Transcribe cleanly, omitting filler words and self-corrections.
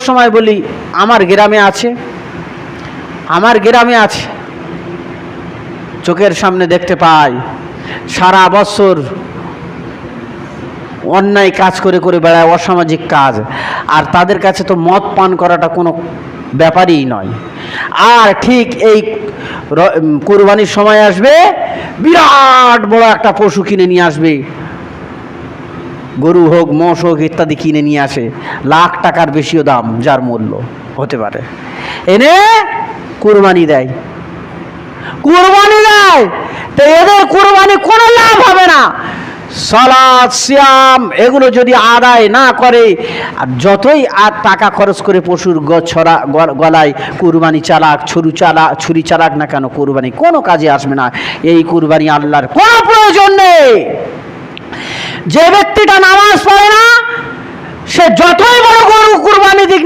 সময় বলি আমার গ্রামে আছে, চোখের সামনে দেখতে পাই সারা বছর অন্যায় কাজ করে করে বেড়ায়, অসামাজিক কাজ, আর তাদের কাছে তো মদ পান করাটা কোনো ব্যাপারই নয়। আর ঠিক এই কুরবানির সময় আসবে, বিরাট বড় একটা পশু কিনে নিয়ে আসবে, গরু হোক মোষ হোক ইত্যাদি কিনে নিয়ে আসে, লাখ টাকার বেশিও দাম যার মূল্য হতে পারে, এনে কুরবানি দেয়। তো এদের কুরবানি কোনো লাভ হবে না। সালাত সিয়াম এগুলো যদি আদায় না করে, আর যতই আর টাকা খরচ করে পশুর গলায় কুরবানি চালাক, ছুরি চালাক না কেন, কুরবানি কোনো কাজে আসবে না। এই কুরবানি আল্লাহর কোনো প্রয়োজন নেই। যে ব্যক্তিটা নামাজ পড়ে না, সে যতই বড় গরু কুরবানি দিক না